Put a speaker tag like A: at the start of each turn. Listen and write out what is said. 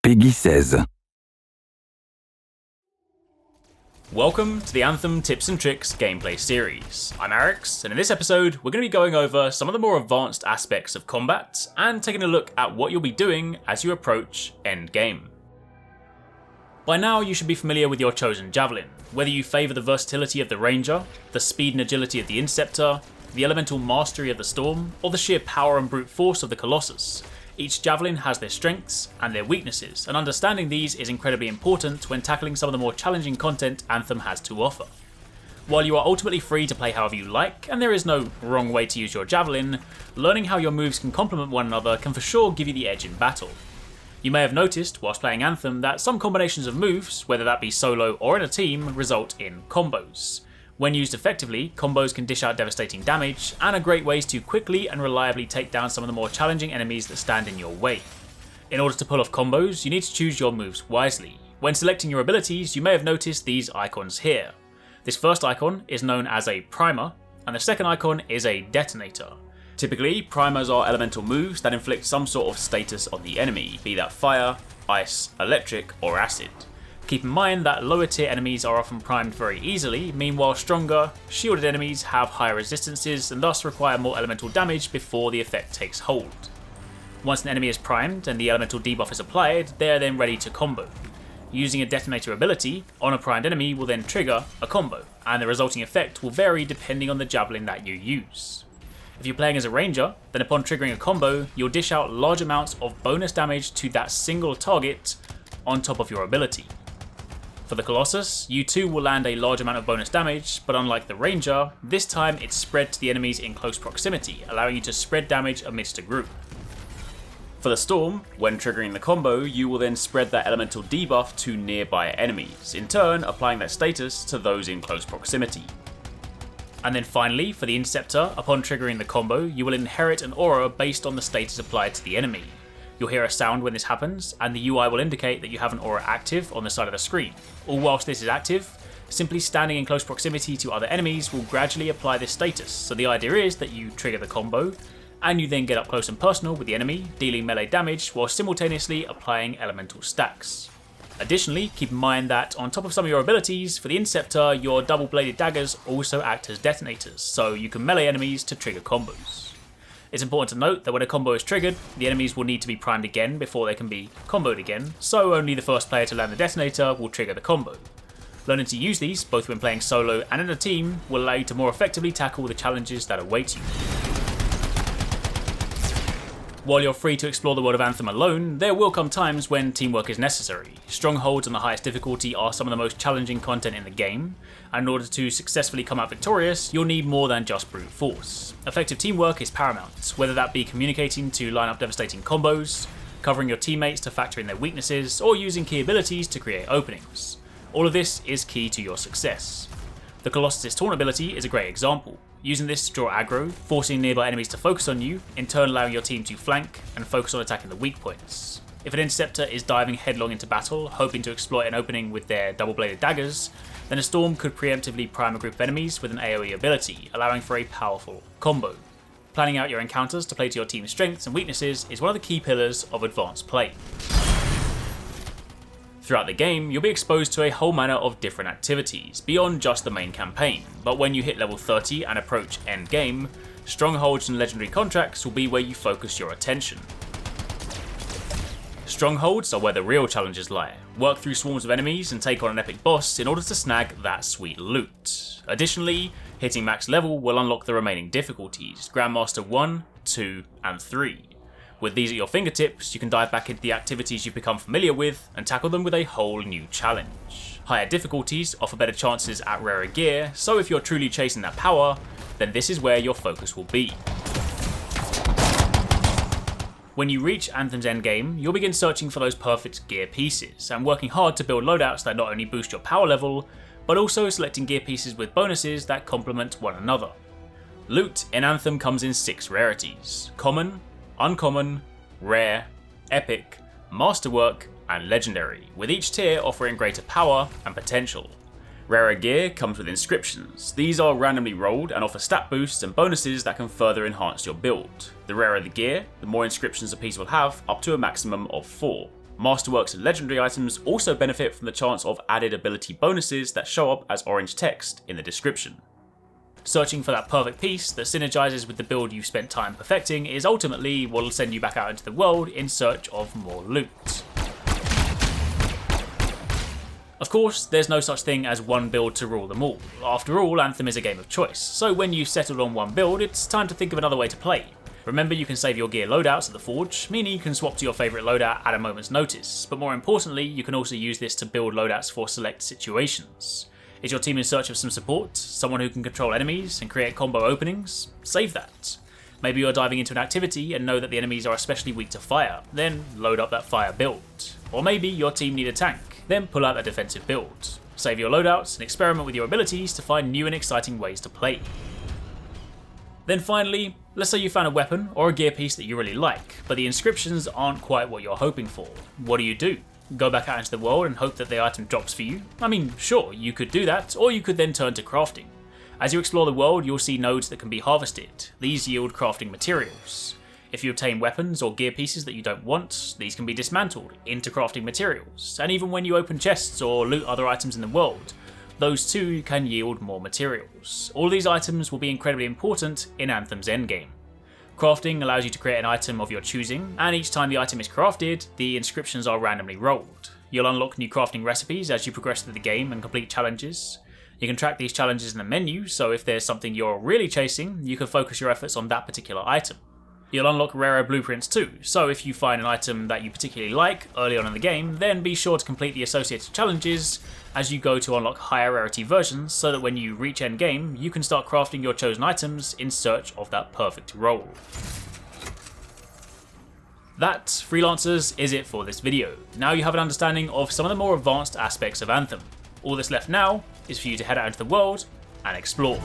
A: Peggy 16.
B: Welcome to the Anthem Tips and Tricks gameplay series. I'm Arekkz, and in this episode we're going to be going over some of the more advanced aspects of combat and taking a look at what you'll be doing as you approach endgame. By now you should be familiar with your chosen javelin, whether you favour the versatility of the ranger, the speed and agility of the interceptor, the elemental mastery of the storm, or the sheer power and brute force of the colossus. Each javelin has their strengths and their weaknesses, and understanding these is incredibly important when tackling some of the more challenging content Anthem has to offer. While you are ultimately free to play however you like, and there is no wrong way to use your javelin, learning how your moves can complement one another can for sure give you the edge in battle. You may have noticed, whilst playing Anthem, that some combinations of moves, whether that be solo or in a team, result in combos. When used effectively, combos can dish out devastating damage, and are great ways to quickly and reliably take down some of the more challenging enemies that stand in your way. In order to pull off combos, you need to choose your moves wisely. When selecting your abilities, you may have noticed these icons here. This first icon is known as a primer, and the second icon is a detonator. Typically, primers are elemental moves that inflict some sort of status on the enemy, be that fire, ice, electric, or acid. Keep in mind that lower tier enemies are often primed very easily, meanwhile stronger, shielded enemies have higher resistances and thus require more elemental damage before the effect takes hold. Once an enemy is primed and the elemental debuff is applied, they are then ready to combo. Using a detonator ability on a primed enemy will then trigger a combo, and the resulting effect will vary depending on the javelin that you use. If you're playing as a ranger, then upon triggering a combo, you'll dish out large amounts of bonus damage to that single target on top of your ability. For the Colossus, you too will land a large amount of bonus damage, but unlike the Ranger, this time it's spread to the enemies in close proximity, allowing you to spread damage amidst a group. For the Storm, when triggering the combo, you will then spread that elemental debuff to nearby enemies, in turn applying that status to those in close proximity. And then finally, for the Interceptor, upon triggering the combo, you will inherit an aura based on the status applied to the enemy. You'll hear a sound when this happens, and the UI will indicate that you have an aura active on the side of the screen. All whilst this is active, simply standing in close proximity to other enemies will gradually apply this status, so the idea is that you trigger the combo, and you then get up close and personal with the enemy, dealing melee damage while simultaneously applying elemental stacks. Additionally, keep in mind that on top of some of your abilities, for the Interceptor, your double-bladed daggers also act as detonators, so you can melee enemies to trigger combos. It's important to note that when a combo is triggered, the enemies will need to be primed again before they can be comboed again, so only the first player to land the detonator will trigger the combo. Learning to use these, both when playing solo and in a team, will allow you to more effectively tackle the challenges that await you. While you're free to explore the world of Anthem alone, there will come times when teamwork is necessary. Strongholds on the highest difficulty are some of the most challenging content in the game, and in order to successfully come out victorious, you'll need more than just brute force. Effective teamwork is paramount, whether that be communicating to line up devastating combos, covering your teammates to factor in their weaknesses, or using key abilities to create openings. All of this is key to your success. The Colossus' Taunt ability is a great example. Using this to draw aggro, forcing nearby enemies to focus on you, in turn allowing your team to flank and focus on attacking the weak points. If an Interceptor is diving headlong into battle, hoping to exploit an opening with their double-bladed daggers, then a Storm could preemptively prime a group of enemies with an AoE ability, allowing for a powerful combo. Planning out your encounters to play to your team's strengths and weaknesses is one of the key pillars of advanced play. Throughout the game, you'll be exposed to a whole manner of different activities, beyond just the main campaign, but when you hit level 30 and approach endgame, strongholds and legendary contracts will be where you focus your attention. Strongholds are where the real challenges lie. Work through swarms of enemies and take on an epic boss in order to snag that sweet loot. Additionally, hitting max level will unlock the remaining difficulties, Grandmaster 1, 2, and 3. With these at your fingertips, you can dive back into the activities you've become familiar with and tackle them with a whole new challenge. Higher difficulties offer better chances at rarer gear, so if you're truly chasing that power, then this is where your focus will be. When you reach Anthem's endgame, you'll begin searching for those perfect gear pieces, and working hard to build loadouts that not only boost your power level, but also selecting gear pieces with bonuses that complement one another. Loot in Anthem comes in 6 rarities: Common, Uncommon, Rare, Epic, Masterwork, and Legendary, with each tier offering greater power and potential. Rarer gear comes with inscriptions. These are randomly rolled and offer stat boosts and bonuses that can further enhance your build. The rarer the gear, the more inscriptions a piece will have, up to a maximum of 4. Masterworks and legendary items also benefit from the chance of added ability bonuses that show up as orange text in the description. Searching for that perfect piece that synergizes with the build you've spent time perfecting is ultimately what will send you back out into the world in search of more loot. Of course, there's no such thing as one build to rule them all. After all, Anthem is a game of choice, so when you've settled on one build, it's time to think of another way to play. Remember, you can save your gear loadouts at the forge, meaning you can swap to your favourite loadout at a moment's notice, but more importantly, you can also use this to build loadouts for select situations. Is your team in search of some support, someone who can control enemies and create combo openings? Save that. Maybe you're diving into an activity and know that the enemies are especially weak to fire, then load up that fire build. Or maybe your team need a tank, then pull out a defensive build. Save your loadouts and experiment with your abilities to find new and exciting ways to play. Then finally, let's say you found a weapon or a gear piece that you really like, but the inscriptions aren't quite what you're hoping for. What do? Go back out into the world and hope that the item drops for you? I mean, sure, you could do that, or you could then turn to crafting. As you explore the world, you'll see nodes that can be harvested. These yield crafting materials. If you obtain weapons or gear pieces that you don't want, these can be dismantled into crafting materials, and even when you open chests or loot other items in the world, those too can yield more materials. All these items will be incredibly important in Anthem's endgame. Crafting allows you to create an item of your choosing, and each time the item is crafted, the inscriptions are randomly rolled. You'll unlock new crafting recipes as you progress through the game and complete challenges. You can track these challenges in the menu, so if there's something you're really chasing, you can focus your efforts on that particular item. You'll unlock rarer blueprints too, so if you find an item that you particularly like early on in the game, then be sure to complete the associated challenges as you go to unlock higher rarity versions, so that when you reach end game, you can start crafting your chosen items in search of that perfect roll. That, freelancers, is it for this video. Now you have an understanding of some of the more advanced aspects of Anthem. All that's left now is for you to head out into the world and explore.